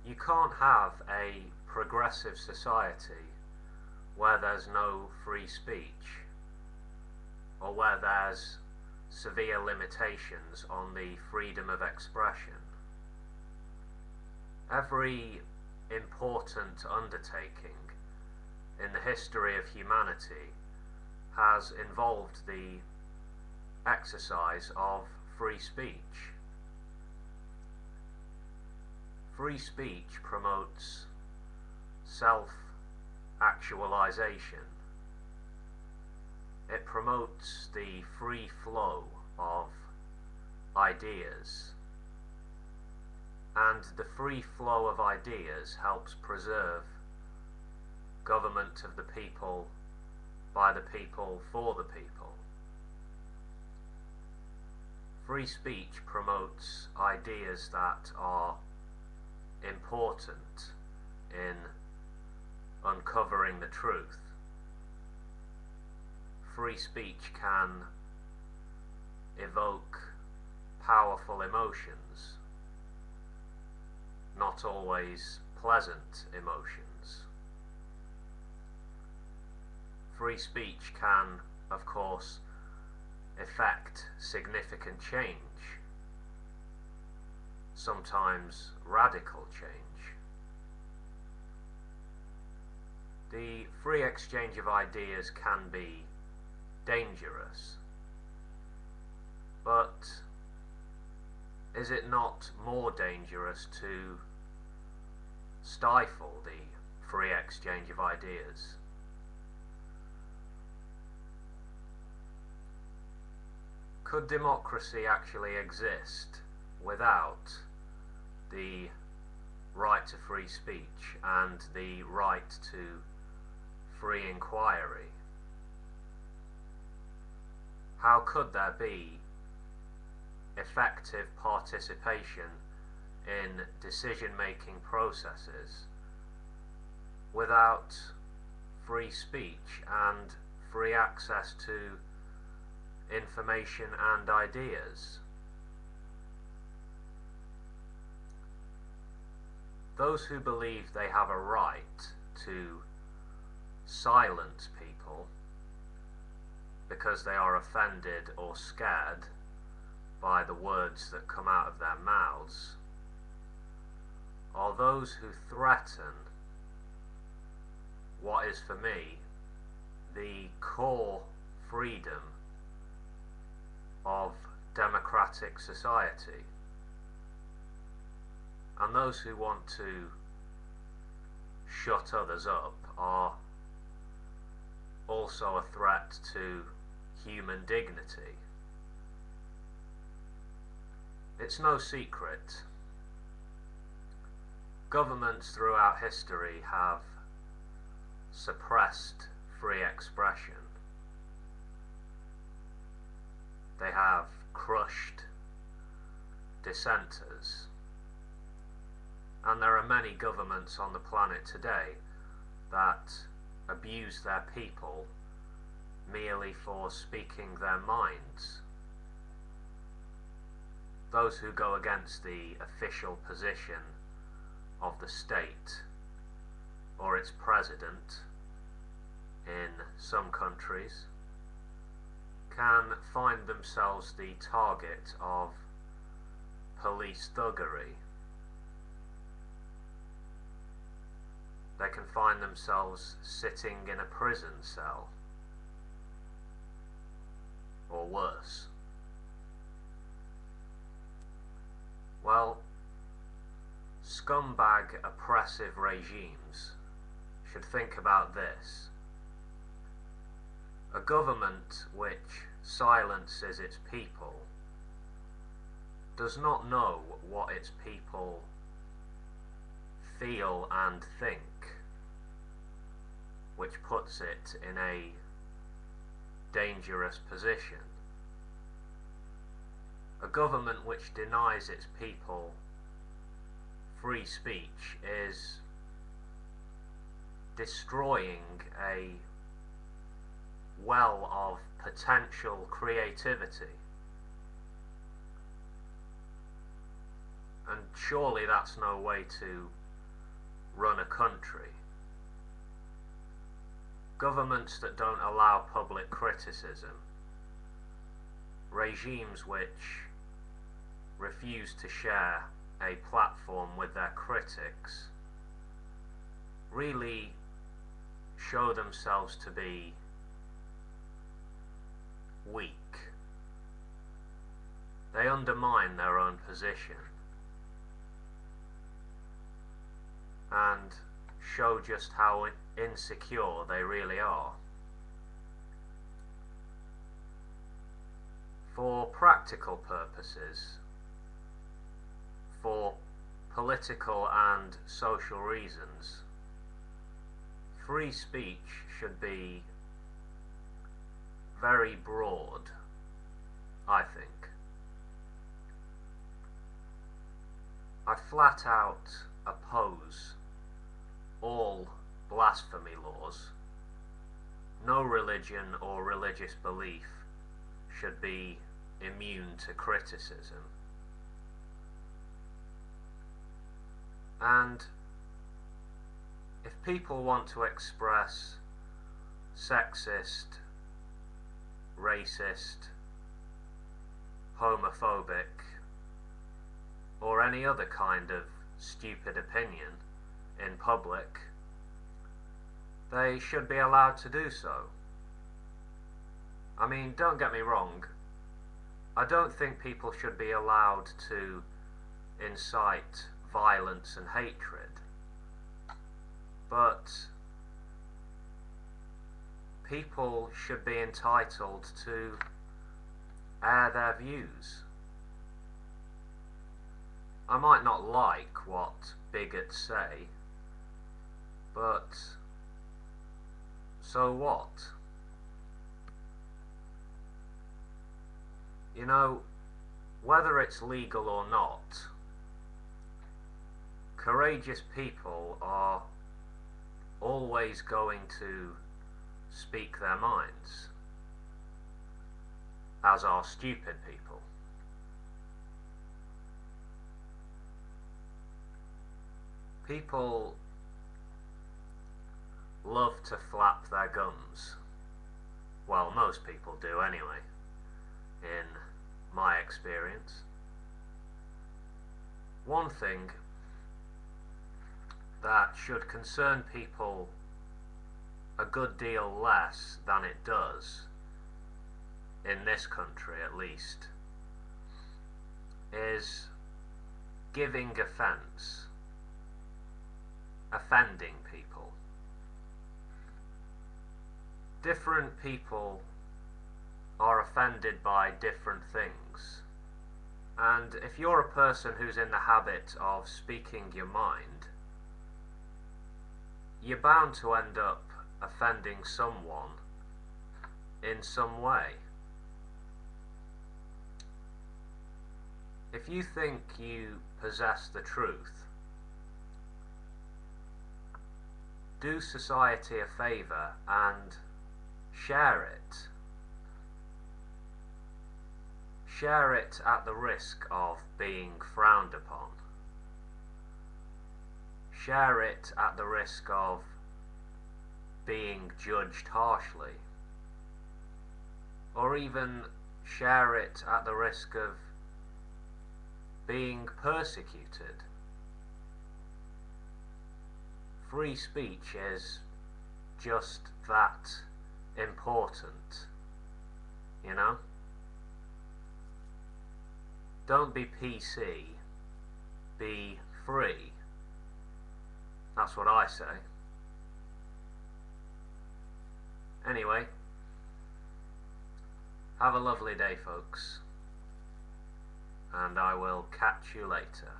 You can't have a progressive society where there's no free speech, or where there's severe limitations on the freedom of expression. Every important undertaking in the history of humanity has involved the exercise of free speech. Free speech promotes self-actualization. It promotes the free flow of ideas, and the free flow of ideas helps preserve government of the people, by the people, for the people. Free speech promotes ideas that are important in uncovering the truth. Free speech can evoke powerful emotions, not always pleasant emotions. Free speech can, of course, effect significant change, sometimes radical change. The free exchange of ideas can be dangerous, but is it not more dangerous to stifle the free exchange of ideas? Could democracy actually exist without the right to free speech and the right to free inquiry? How could there be effective participation in decision-making processes without free speech and free access to information and ideas? Those who believe they have a right to silence people because they are offended or scared by the words that come out of their mouths are those who threaten what is, for me, the core freedom of democratic society. And those who want to shut others up are also a threat to human dignity. It's no secret. Governments throughout history have suppressed free expression. They have crushed dissenters. And there are many governments on the planet today that abuse their people merely for speaking their minds. Those who go against the official position of the state or its president in some countries can find themselves the target of police thuggery. They can find themselves sitting in a prison cell, or worse. Well, scumbag oppressive regimes should think about this. A government which silences its people does not know what its people feel and think, which puts it in a dangerous position. A government which denies its people free speech is destroying a well of potential creativity. And surely that's no way to run a country. Governments that don't allow public criticism, regimes which refuse to share a platform with their critics, really show themselves to be weak. They undermine their own position and show just how insecure they really are. For practical purposes, for political and social reasons, free speech should be very broad, I think. I flat out oppose all blasphemy laws. No religion or religious belief should be immune to criticism. And if people want to express sexist, racist, homophobic, or any other kind of stupid opinion in public, they should be allowed to do so. I mean, don't get me wrong, I don't think people should be allowed to incite violence and hatred, but people should be entitled to air their views. I might not like what bigots say, but so what? You know, whether it's legal or not, courageous people are always going to speak their minds, as are stupid people. People love to flap their gums. Well, most people do anyway, in my experience. One thing that should concern people a good deal less than it does, in this country at least, is giving offence, offending people. Different people are offended by different things, and if you're a person who's in the habit of speaking your mind, you're bound to end up offending someone in some way. If you think you possess the truth, do society a favour and share it. Share it at the risk of being frowned upon. Share it at the risk of being judged harshly. Or even share it at the risk of being persecuted. Free speech is just that important, you know? Don't be PC, be free. That's what I say. Anyway, have a lovely day, folks, and I will catch you later.